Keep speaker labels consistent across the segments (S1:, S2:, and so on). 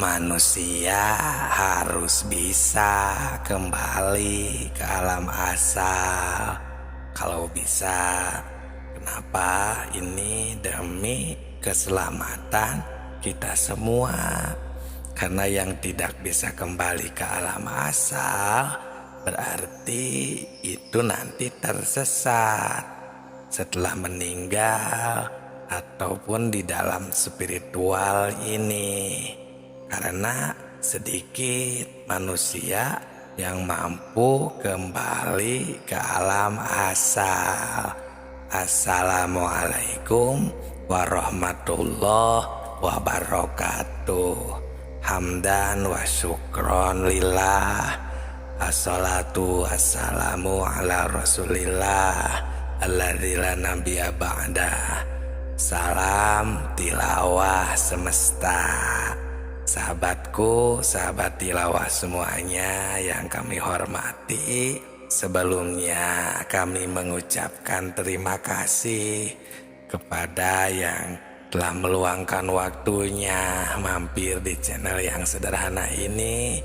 S1: Manusia harus bisa kembali ke alam asal. Kalau bisa, kenapa? Ini demi keselamatan kita semua. Karena yang tidak bisa kembali ke alam asal berarti itu nanti tersesat setelah meninggal ataupun di dalam spiritual ini. Karena sedikit manusia yang mampu kembali ke alam asal. Assalamualaikum warahmatullahi wabarakatuh. Hamdan wa syukron lillah. Assalatu wassalamu ala rasulillah alladzi la nabiyya ba'dah. Salam tilawah semesta. Sahabatku, sahabat tilawah semuanya yang kami hormati, sebelumnya kami mengucapkan terima kasih kepada yang telah meluangkan waktunya mampir di channel yang sederhana ini.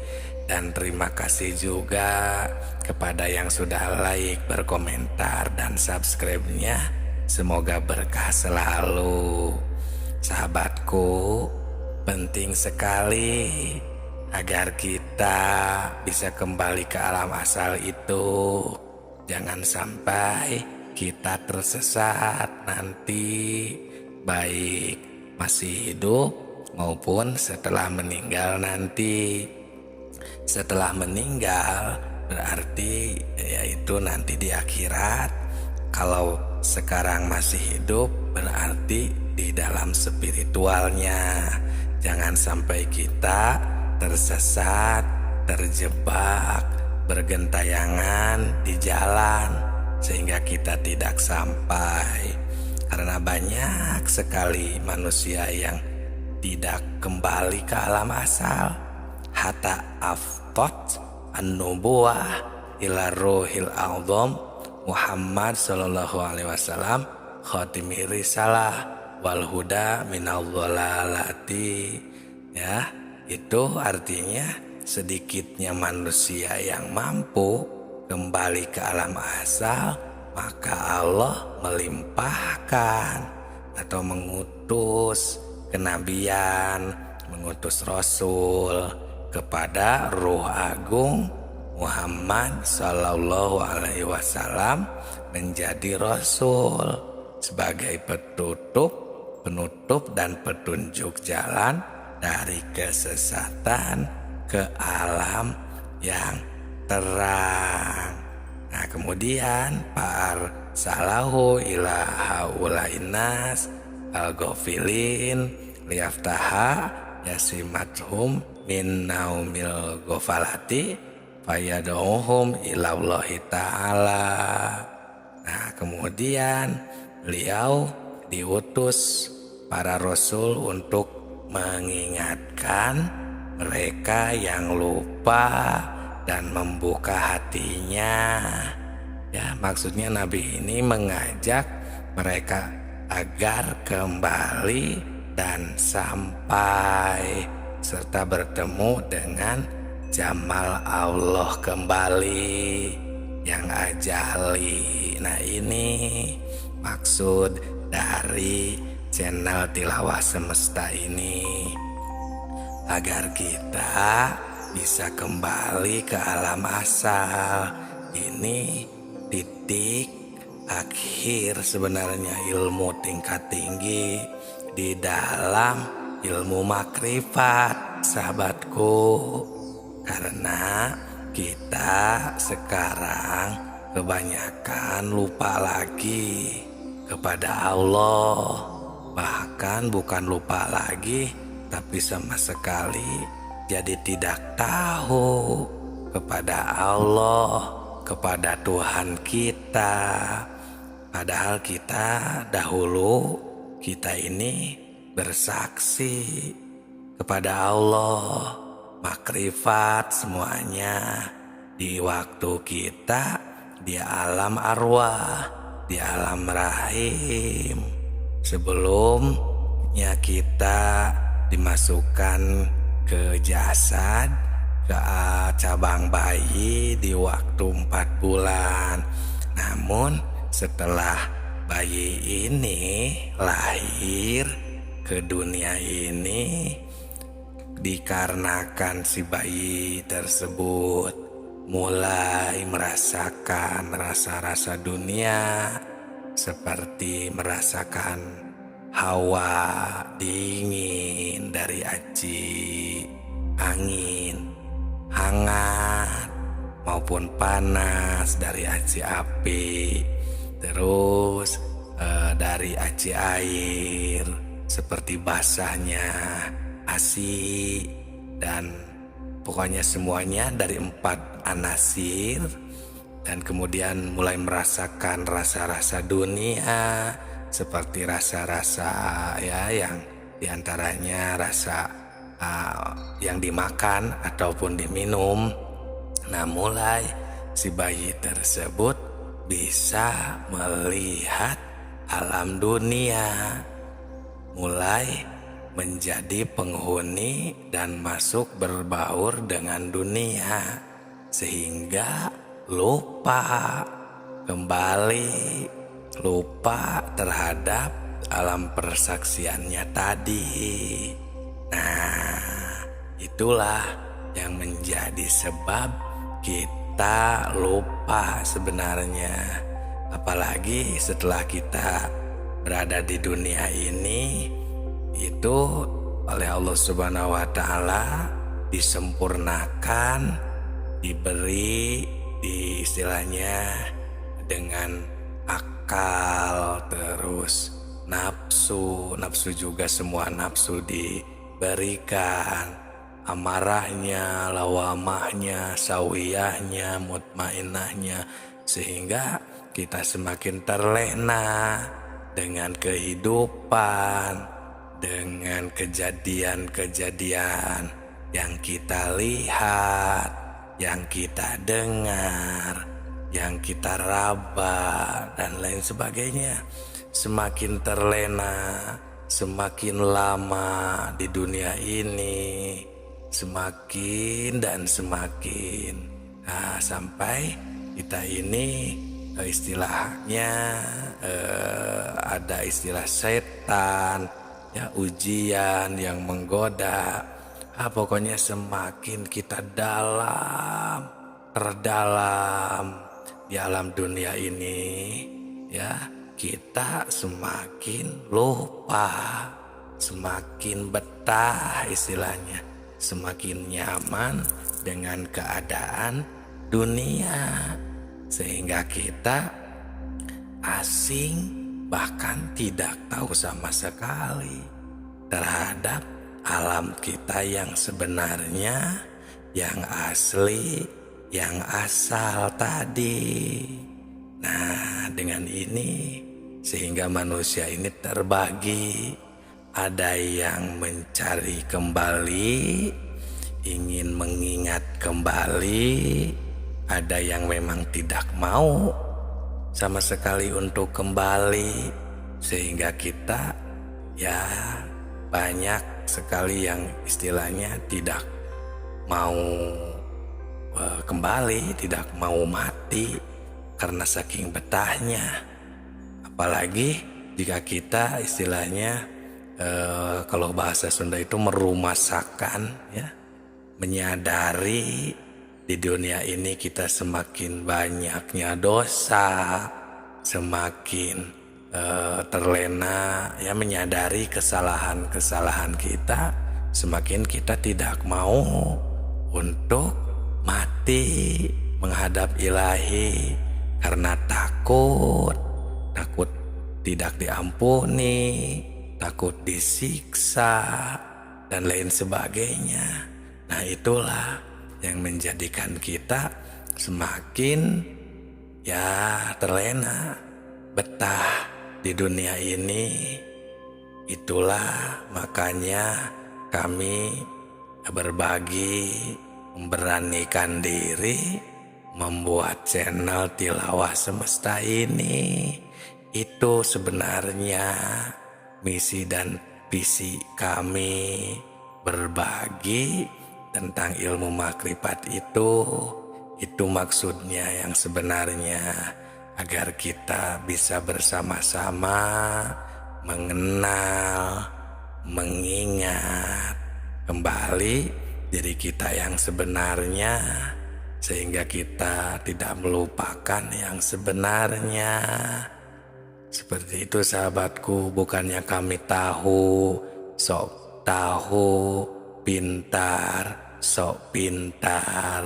S1: Dan terima kasih juga kepada yang sudah like, berkomentar, dan subscribe-nya. Semoga berkah selalu. Sahabatku, penting sekali agar kita bisa kembali ke alam asal itu. Jangan sampai kita tersesat nanti, baik masih hidup maupun setelah meninggal nanti. Setelah meninggal berarti yaitu nanti di akhirat. Kalau sekarang masih hidup berarti di dalam spiritualnya. Jangan sampai kita tersesat, terjebak, bergentayangan di jalan sehingga kita tidak sampai. Karena banyak sekali manusia yang tidak kembali ke alam asal. Hatta aftot an-nubuwah ila ruhil a'zam Muhammad sallallahu alaihi wasallam khatimi risalah wal huda minal dhalalati. Ya, itu artinya sedikitnya manusia yang mampu kembali ke alam asal, maka Allah melimpahkan atau mengutus kenabian, mengutus rasul kepada Ruh Agung Muhammad sallallahu alaihi wasallam menjadi rasul sebagai penutup dan petunjuk jalan dari kesesatan ke alam yang terang. Nah, kemudian par salahu ila haulainas al-ghafilin liyaftaha yasimathum min naumil ghafalati fayad'uhum ila Allah ta'ala. Nah, kemudian beliau diutus para rasul untuk mengingatkan mereka yang lupa dan membuka hatinya. Ya, maksudnya Nabi ini mengajak mereka agar kembali dan sampai serta bertemu dengan Jamal Allah kembali yang ajali. Nah, ini maksud dari channel Tilawah Semesta ini, agar kita bisa kembali ke alam asal. Ini titik akhir sebenarnya ilmu tingkat tinggi di dalam ilmu makrifat, sahabatku. Karena kita sekarang kebanyakan lupa lagi kepada Allah. Bahkan bukan lupa lagi, tapi sama sekali jadi tidak tahu kepada Allah, kepada Tuhan kita. Padahal kita dahulu, kita ini bersaksi kepada Allah, makrifat semuanya di waktu kita di alam arwah, di alam rahim. Sebelumnya kita dimasukkan ke jasad, ke cabang bayi di waktu 4 bulan. Namun setelah bayi ini lahir ke dunia ini, dikarenakan si bayi tersebut mulai merasakan rasa-rasa dunia, seperti merasakan hawa dingin dari aci angin, hangat maupun panas dari aci api, terus dari aci air seperti basahnya asi, dan pokoknya semuanya dari 4 anasir. Dan kemudian mulai merasakan rasa-rasa dunia, seperti rasa-rasa ya yang diantaranya rasa yang dimakan ataupun diminum. Nah, mulai si bayi tersebut bisa melihat alam dunia, mulai menjadi penghuni dan masuk berbaur dengan dunia, sehingga lupa kembali, lupa terhadap alam persaksiannya tadi. Nah, itulah yang menjadi sebab kita lupa sebenarnya. Apalagi setelah kita berada di dunia ini, itu oleh Allah Subhanahu wa Ta'ala disempurnakan, diberi istilahnya dengan akal, terus nafsu juga, semua nafsu diberikan, amarahnya, lawamahnya, sawiyahnya, mutmainnahnya, sehingga kita semakin terlena dengan kehidupan, dengan kejadian-kejadian yang kita lihat, yang kita dengar, yang kita raba, dan lain sebagainya. Semakin terlena, semakin lama di dunia ini, semakin dan semakin, sampai kita ini istilahnya ada istilah setan, ya, ujian yang menggoda. Pokoknya semakin kita terdalam di alam dunia ini, ya, kita semakin lupa, semakin betah istilahnya, semakin nyaman dengan keadaan dunia, sehingga kita asing, bahkan tidak tahu sama sekali terhadap alam kita yang sebenarnya, yang asli, yang asal tadi. Nah, dengan ini sehingga manusia ini terbagi. Ada yang mencari kembali, ingin mengingat kembali, ada yang memang tidak mau sama sekali untuk kembali, sehingga kita ya banyak sekali yang istilahnya tidak mau kembali, tidak mau mati karena saking betahnya. Apalagi jika kita istilahnya kalau bahasa Sunda itu merumasakan, ya, menyadari di dunia ini kita semakin banyaknya dosa, semakin terlena, ya, menyadari kesalahan-kesalahan kita, semakin kita tidak mau untuk mati menghadap Ilahi karena takut tidak diampuni, takut disiksa, dan lain sebagainya. Nah, itulah yang menjadikan kita semakin ya terlena, betah di dunia ini. Itulah makanya kami berbagi, memberanikan diri membuat channel Tilawah Semesta ini. Itu sebenarnya misi dan visi kami berbagi tentang ilmu makrifat itu maksudnya yang sebenarnya, agar kita bisa bersama-sama mengenal, mengingat kembali diri kita yang sebenarnya, sehingga kita tidak melupakan yang sebenarnya. Seperti itu sahabatku, bukannya kami sok tahu, pintar, sok pintar,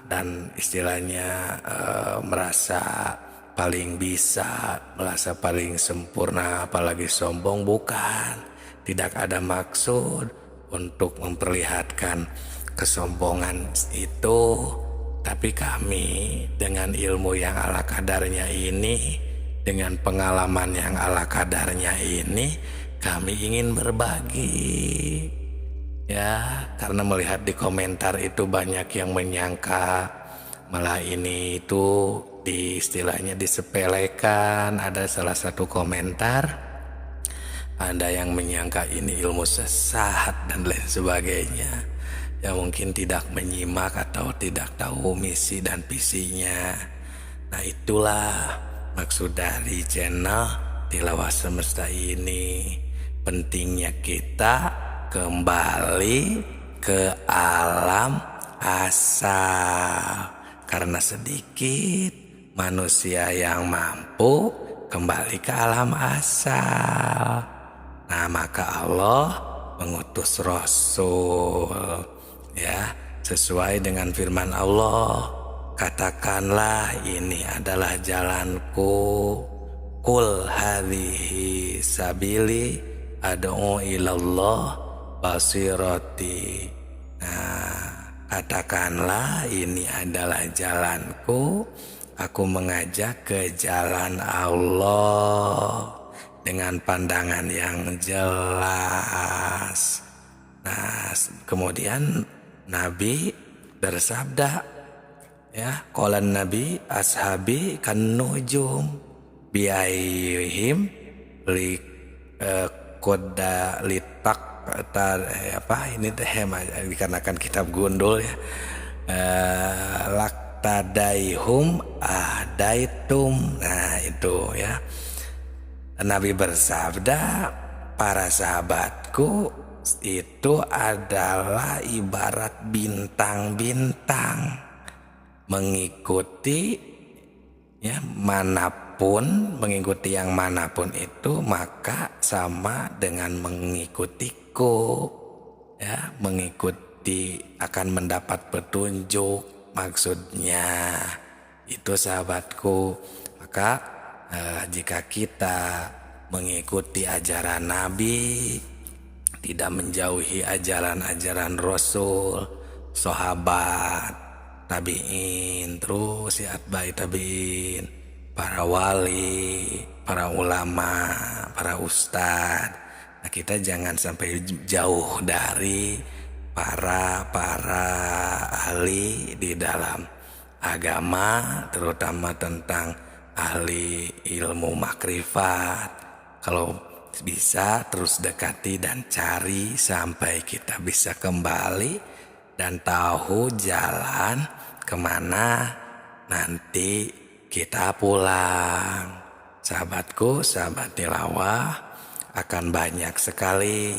S1: dan istilahnya merasa paling bisa, merasa paling sempurna, apalagi sombong. Bukan, tidak ada maksud untuk memperlihatkan kesombongan itu. Tapi kami dengan ilmu yang ala kadarnya ini, dengan pengalaman yang ala kadarnya ini, kami ingin berbagi. Ya, karena melihat di komentar itu banyak yang menyangka malah ini itu istilahnya disepelekan. Ada salah satu komentar, ada yang menyangka ini ilmu sesat dan lain sebagainya, yang mungkin tidak menyimak atau tidak tahu misi dan visinya. Nah, itulah maksud dari channel Tilawah Semesta ini. Pentingnya kita kembali ke alam asal, karena sedikit manusia yang mampu kembali ke alam asal. Nah, maka Allah mengutus Rasul, ya, sesuai dengan firman Allah. Katakanlah, ini adalah jalanku, qul hadhihi sabili ad'u ilallah basirati. Nah, katakanlah, ini adalah jalanku, aku mengajak ke jalan Allah dengan pandangan yang jelas. Nah, kemudian Nabi bersabda, ya, qalan Nabi ashabi kan nujum biaihim li koda litak ini teh dikarenakan kitab gundul, ya, laktadaihum ahdaitum. Nah, itu ya, Nabi bersabda, para sahabatku itu adalah ibarat bintang-bintang, mengikuti, ya, manapun, mengikuti yang manapun itu maka sama dengan mengikutiku, ya, mengikuti akan mendapat petunjuk. Maksudnya itu sahabatku. Maka jika kita mengikuti ajaran Nabi, tidak menjauhi ajaran-ajaran Rasul, sahabat, tabiin, terus ya atba'i tabiin, para wali, para ulama, para ustadz. Nah, kita jangan sampai jauh dari para ahli di dalam agama, terutama tentang ahli ilmu makrifat. Kalau bisa terus dekati dan cari sampai kita bisa kembali dan tahu jalan kemana nanti kita pulang. Sahabatku, sahabat tilawah, akan banyak sekali,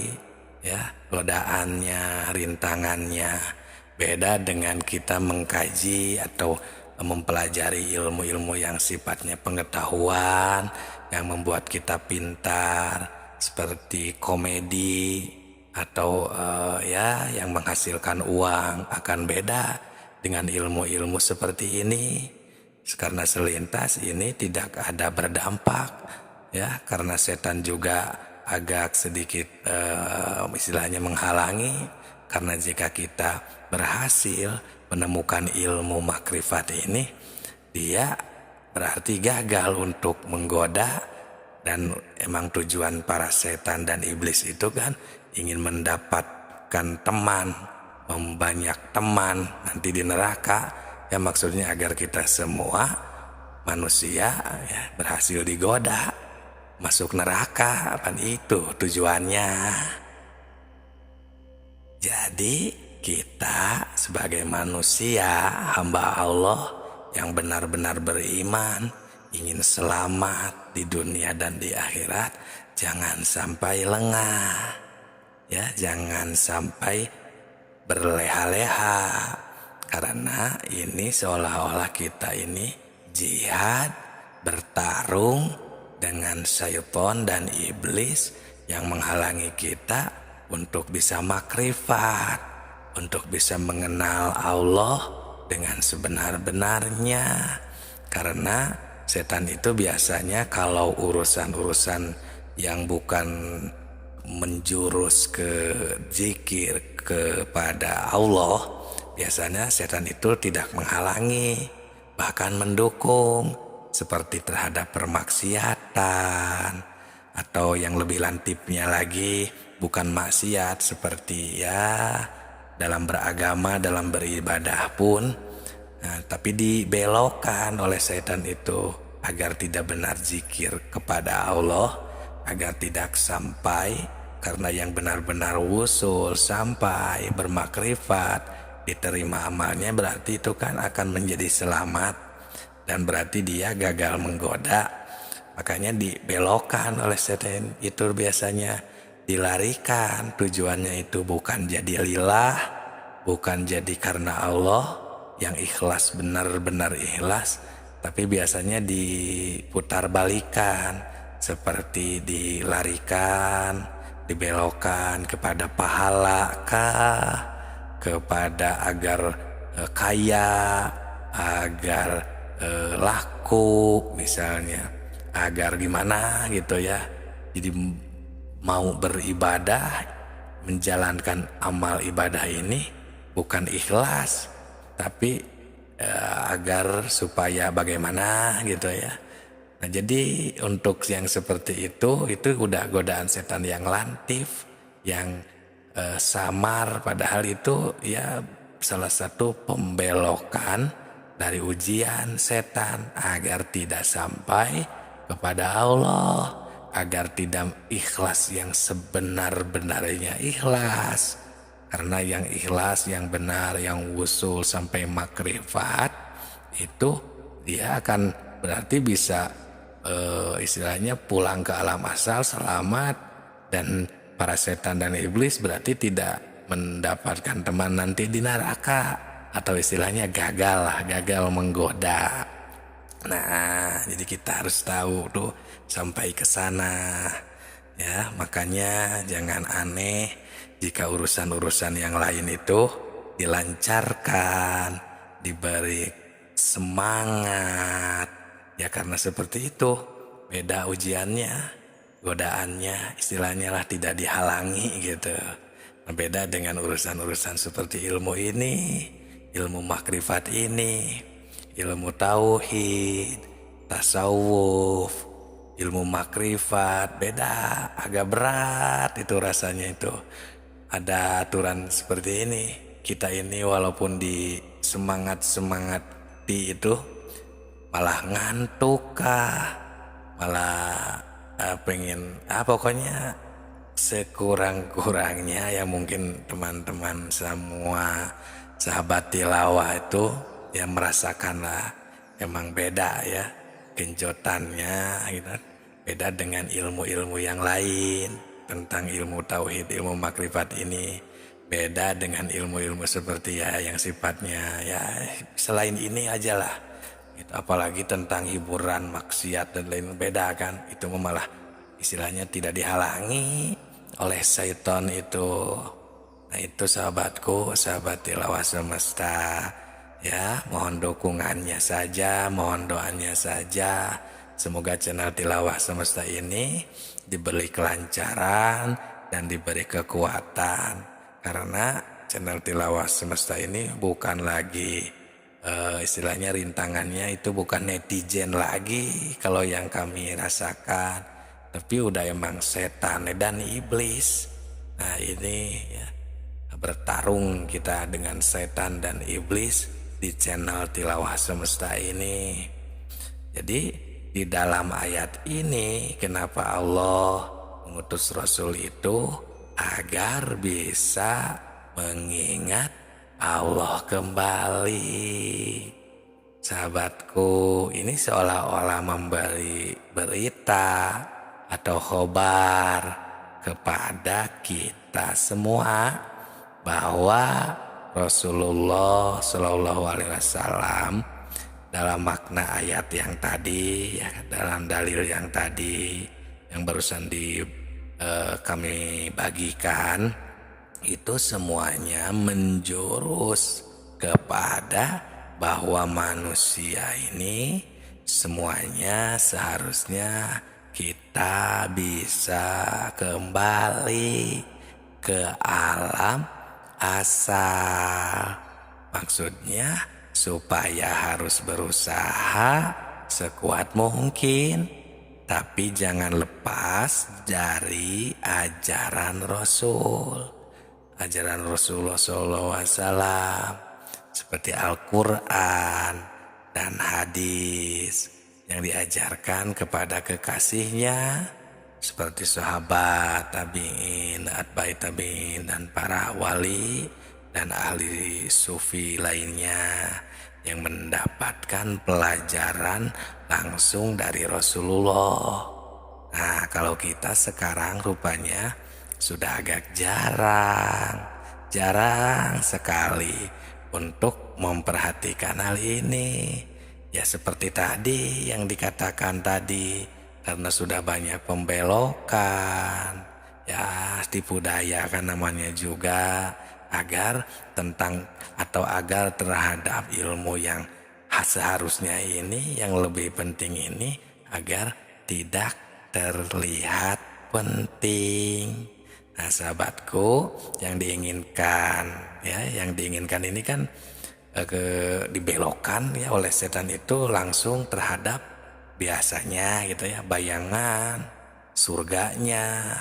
S1: ya, godaannya, rintangannya. Beda dengan kita mengkaji atau mempelajari ilmu-ilmu yang sifatnya pengetahuan, yang membuat kita pintar, seperti komedi atau ya, yang menghasilkan uang. Akan beda dengan ilmu-ilmu seperti ini, karena selintas ini tidak ada berdampak, ya, karena setan juga agak sedikit istilahnya menghalangi. Karena jika kita berhasil menemukan ilmu makrifat ini, dia berarti gagal untuk menggoda. Dan emang tujuan para setan dan iblis itu kan ingin mendapatkan teman, membanyak teman nanti di neraka. Ya, maksudnya agar kita semua manusia, ya, berhasil digoda masuk neraka. Apa itu tujuannya? Jadi kita sebagai manusia hamba Allah yang benar-benar beriman, ingin selamat di dunia dan di akhirat, jangan sampai lengah. Ya, jangan sampai berleha-leha. Karena ini seolah-olah kita ini jihad, bertarung dengan syaitan dan iblis yang menghalangi kita untuk bisa makrifat, untuk bisa mengenal Allah dengan sebenar-benarnya. Karena setan itu biasanya kalau urusan-urusan yang bukan menjurus ke zikir kepada Allah, biasanya setan itu tidak menghalangi, bahkan mendukung, seperti terhadap permaksiatan, atau yang lebih lantipnya lagi bukan maksiat, seperti ya dalam beragama, dalam beribadah pun, tapi dibelokkan oleh setan itu agar tidak benar zikir kepada Allah, agar tidak sampai, karena yang benar-benar wusul sampai bermakrifat, diterima amalnya, berarti itu kan akan menjadi selamat, dan berarti dia gagal menggoda. Makanya dibelokkan oleh setan itu, biasanya dilarikan. Tujuannya itu bukan jadi lillah, bukan jadi karena Allah yang ikhlas, benar-benar ikhlas, tapi biasanya diputar balikan, seperti dilarikan, dibelokkan kepada pahala kah, kepada agar kaya, agar laku misalnya, agar gimana gitu ya. Jadi mau beribadah, menjalankan amal ibadah ini bukan ikhlas, tapi agar supaya bagaimana gitu ya. Nah, jadi untuk yang seperti itu udah godaan setan yang lantif, yang samar, padahal itu ya salah satu pembelokan dari ujian setan agar tidak sampai kepada Allah, agar tidak ikhlas yang sebenar-benarnya ikhlas. Karena yang ikhlas, yang benar, yang wusul sampai makrifat, itu dia akan berarti bisa istilahnya pulang ke alam asal selamat, dan para setan dan iblis berarti tidak mendapatkan teman nanti di neraka, atau istilahnya gagal menggoda. Nah, jadi kita harus tahu tuh sampai ke sana ya. Makanya jangan aneh jika urusan-urusan yang lain itu dilancarkan, diberi semangat ya, karena seperti itu beda ujiannya, godaannya istilahnya lah tidak dihalangi gitu. Beda dengan urusan-urusan seperti ilmu ini, ilmu makrifat ini, ilmu tauhid, tasawuf, ilmu makrifat, beda, agak berat itu rasanya itu. Ada aturan seperti ini. Kita ini walaupun di semangat-semangati itu malah ngantuk kah, malah pengen pokoknya sekurang-kurangnya ya, mungkin teman-teman semua sahabat tilawah itu ya merasakan lah, emang beda ya genjotannya gitu. Beda dengan ilmu-ilmu yang lain tentang ilmu tauhid, ilmu makrifat ini. Beda dengan ilmu-ilmu seperti ya yang sifatnya ya selain ini aja lah gitu. Apalagi tentang hiburan, maksiat dan lain, beda kan. Itu malah istilahnya tidak dihalangi oleh syaitan itu. Nah itu sahabatku, sahabat tilawah semesta ya, mohon dukungannya saja, mohon doanya saja. Semoga channel tilawah semesta ini diberi kelancaran dan diberi kekuatan, karena channel tilawah semesta ini bukan lagi istilahnya rintangannya itu bukan netizen lagi kalau yang kami rasakan, tapi udah emang setan dan iblis. Nah ini ya, bertarung kita dengan setan dan iblis di channel tilawah semesta ini. Jadi di dalam ayat ini kenapa Allah mengutus Rasul itu agar bisa mengingat Allah kembali. Sahabatku, ini seolah-olah memberi berita atau khobar kepada kita semua bahwa Rasulullah Shallallahu Alaihi Wasallam dalam makna ayat yang tadi, ya, dalam dalil yang tadi yang barusan kami bagikan, itu semuanya menjurus kepada bahwa manusia ini semuanya seharusnya kita bisa kembali ke alam asal. Maksudnya supaya harus berusaha sekuat mungkin, tapi jangan lepas dari ajaran Rasul. Ajaran Rasulullah SAW seperti Al-Quran dan hadis yang diajarkan kepada kekasihnya, seperti sahabat, tabi'in, atba'i tabi'in, dan para wali dan ahli sufi lainnya yang mendapatkan pelajaran langsung dari Rasulullah. Nah, kalau kita sekarang rupanya sudah agak jarang sekali untuk memperhatikan hal ini. Ya seperti tadi yang dikatakan tadi, karena sudah banyak pembelokan, ya tipu daya kan namanya juga, agar terhadap ilmu yang seharusnya ini, yang lebih penting ini, agar tidak terlihat penting. Nah sahabatku, yang diinginkan ini kan dibelokkan ya oleh setan itu langsung terhadap biasanya gitu ya, bayangan surganya,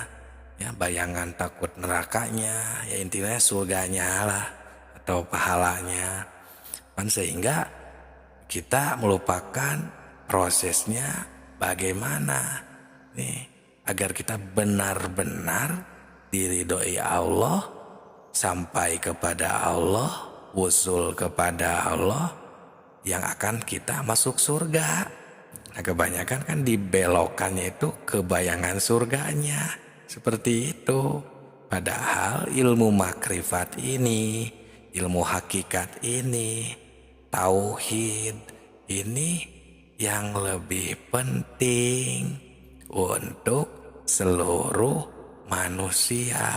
S1: ya bayangan takut nerakanya, ya intinya surganya lah atau pahalanya kan, sehingga kita melupakan prosesnya bagaimana nih agar kita benar-benar diridhoi Allah, sampai kepada Allah, wusul kepada Allah, yang akan kita masuk surga. Nah kebanyakan kan dibelokkannya itu ke bayangan surganya, seperti itu. Padahal ilmu makrifat ini, ilmu hakikat ini, tauhid ini yang lebih penting untuk seluruh manusia.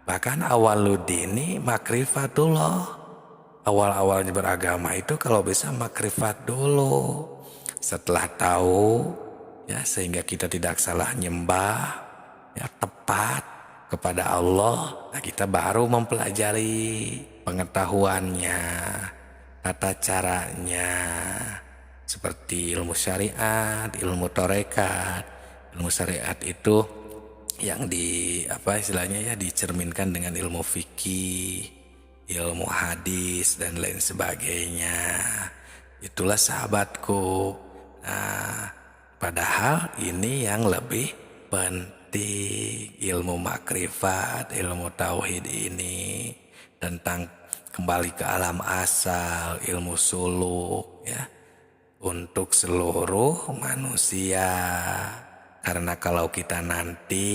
S1: Bahkan awaludini makrifatullah, awal-awalnya beragama itu kalau bisa makrifat dulu. Setelah tahu ya, sehingga kita tidak salah nyembah ya, tepat kepada Allah, nah kita baru mempelajari pengetahuannya, tata caranya, seperti ilmu syariat, ilmu tarekat. Ilmu syariat itu yang istilahnya ya dicerminkan dengan ilmu fikih, ilmu hadis dan lain sebagainya. Itulah sahabatku. Nah, padahal ini yang lebih penting, ilmu makrifat, ilmu tauhid ini tentang kembali ke alam asal, ilmu suluk ya, untuk seluruh manusia. Karena kalau kita nanti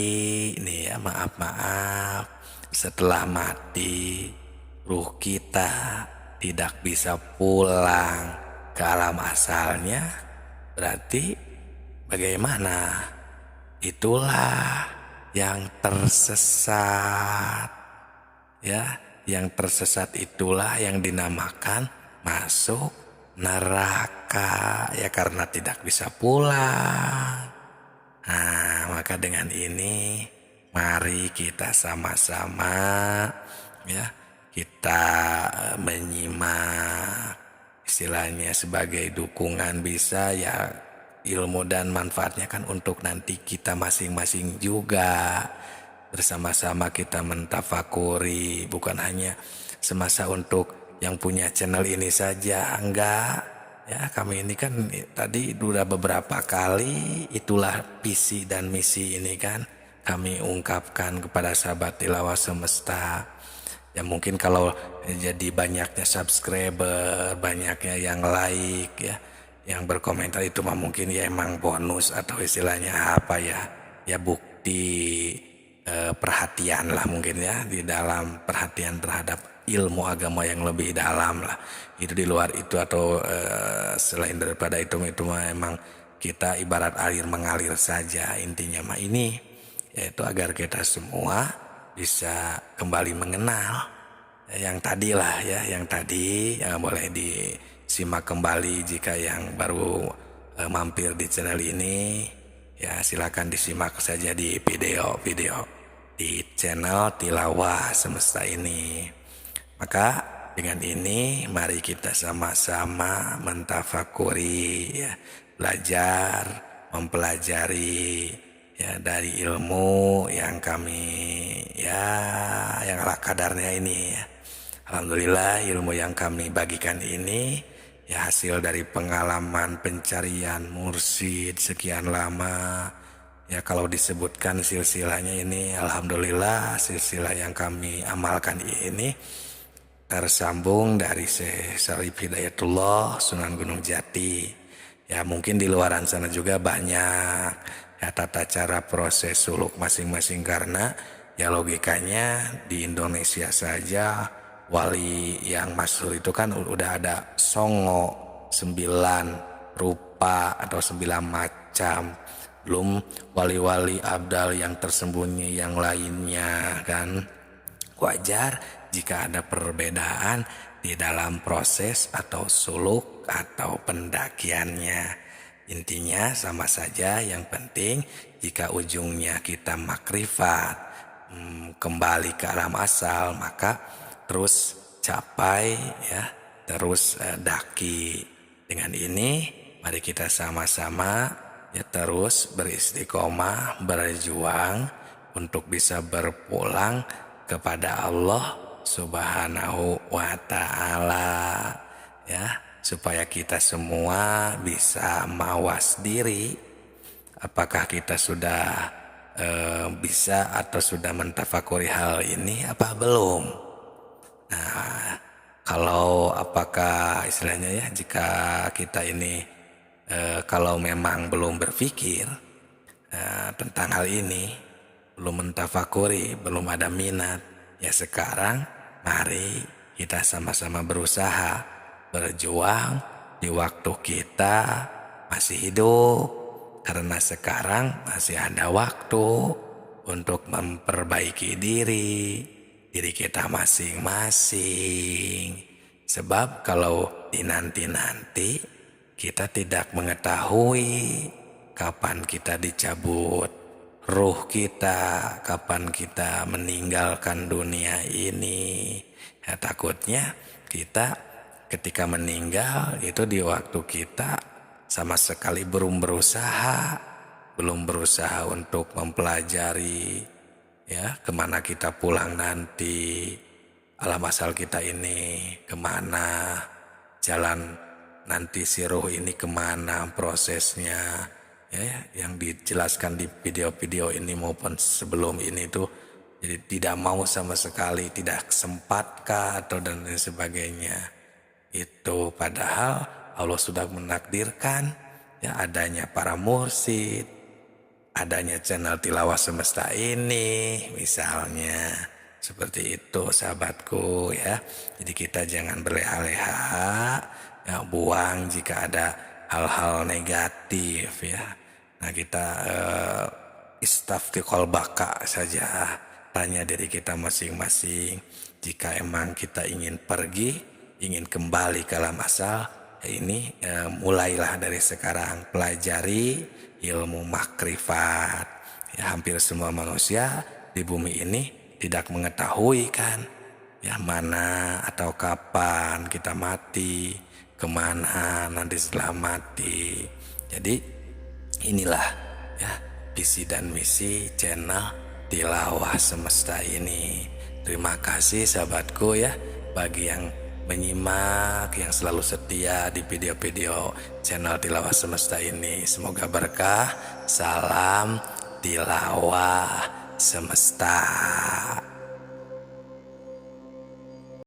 S1: nih ya, maaf, setelah mati ruh kita tidak bisa pulang ke alam asalnya, berarti bagaimana? Itulah yang tersesat. Ya, yang tersesat itulah yang dinamakan masuk neraka ya, karena tidak bisa pulang. Nah, maka dengan ini mari kita sama-sama ya, kita menyimak, istilahnya sebagai dukungan bisa ya, ilmu dan manfaatnya kan untuk nanti kita masing-masing juga. Bersama-sama kita mentafakuri, bukan hanya semasa untuk yang punya channel ini saja, enggak. Ya, kami ini kan tadi sudah beberapa kali, itulah visi dan misi ini kan kami ungkapkan kepada sahabat tilawah semesta. Ya mungkin kalau jadi banyaknya subscriber, banyaknya yang like ya, yang berkomentar itu mah mungkin ya emang bonus atau istilahnya apa ya, ya bukti perhatian lah mungkin ya, di dalam perhatian terhadap ilmu agama yang lebih dalam lah. Itu di luar itu atau selain daripada itu mah emang kita ibarat air mengalir saja. Intinya mah ini yaitu agar kita semua bisa kembali mengenal yang tadi lah ya, yang tadi boleh disimak kembali jika yang baru mampir di channel ini. Ya silakan disimak saja di video-video di channel Tilawah Semesta ini. Maka dengan ini mari kita sama-sama mentafakuri ya, belajar, mempelajari ya dari ilmu yang kami ya yang ala kadarnya ini ya. Alhamdulillah ilmu yang kami bagikan ini ya hasil dari pengalaman pencarian mursyid sekian lama. Ya kalau disebutkan silsilahnya ini alhamdulillah silsilah yang kami amalkan ini tersambung dari Syekh Syarif Hidayatullah Sunan Gunung Jati. Ya mungkin di luaran sana juga banyak ya tata cara proses suluk masing-masing karena ya logikanya di Indonesia saja wali yang masyhur itu kan udah ada songo 9 rupa atau 9 macam, belum wali-wali abdal yang tersembunyi yang lainnya kan. Wajar jika ada perbedaan di dalam proses atau suluk atau pendakiannya. Intinya sama saja, yang penting jika ujungnya kita makrifat, kembali ke alam asal, maka terus capai ya, terus daki. Dengan ini mari kita sama-sama ya terus beristiqomah, berjuang untuk bisa berpulang kepada Allah Subhanahu wa ta'ala ya, supaya kita semua bisa mawas diri apakah kita sudah bisa atau sudah mentafakuri hal ini apa belum. Nah, kalau apakah istilahnya ya, jika kita ini kalau memang belum berpikir tentang hal ini, belum mentafakuri, belum ada minat, ya sekarang mari kita sama-sama berusaha, berjuang di waktu kita masih hidup, karena sekarang masih ada waktu untuk memperbaiki diri kita masing-masing. Sebab kalau dinanti-nanti kita tidak mengetahui kapan kita dicabut ruh kita, kapan kita meninggalkan dunia ini. Ya, takutnya kita ketika meninggal itu di waktu kita sama sekali belum berusaha untuk mempelajari ya kemana kita pulang nanti, alam asal kita ini kemana, jalan nanti si ruh ini kemana prosesnya ya, yang dijelaskan di video-video ini maupun sebelum ini tuh jadi tidak mau sama sekali, tidak sempatkah atau dan lain sebagainya. Itu padahal Allah sudah menakdirkan ya adanya para mursyid, adanya channel Tilawah Semesta ini misalnya. Seperti itu sahabatku ya. Jadi kita jangan berleha-leha ya, buang jika ada hal-hal negatif ya. Nah kita istafti qalbaka saja, tanya diri kita masing-masing. Jika emang kita ingin pergi, ingin kembali ke alam asal, ya ini mulailah dari sekarang, pelajari ilmu makrifat. Ya, hampir semua manusia di bumi ini tidak mengetahui kan, ya mana atau kapan kita mati, kemana nanti setelah mati. Jadi inilah ya visi dan misi channel Tilawah Semesta ini. Terima kasih sahabatku ya bagi yang menyimak, yang selalu setia di video-video channel Tilawah Semesta ini. Semoga berkah. Salam Tilawah Semesta.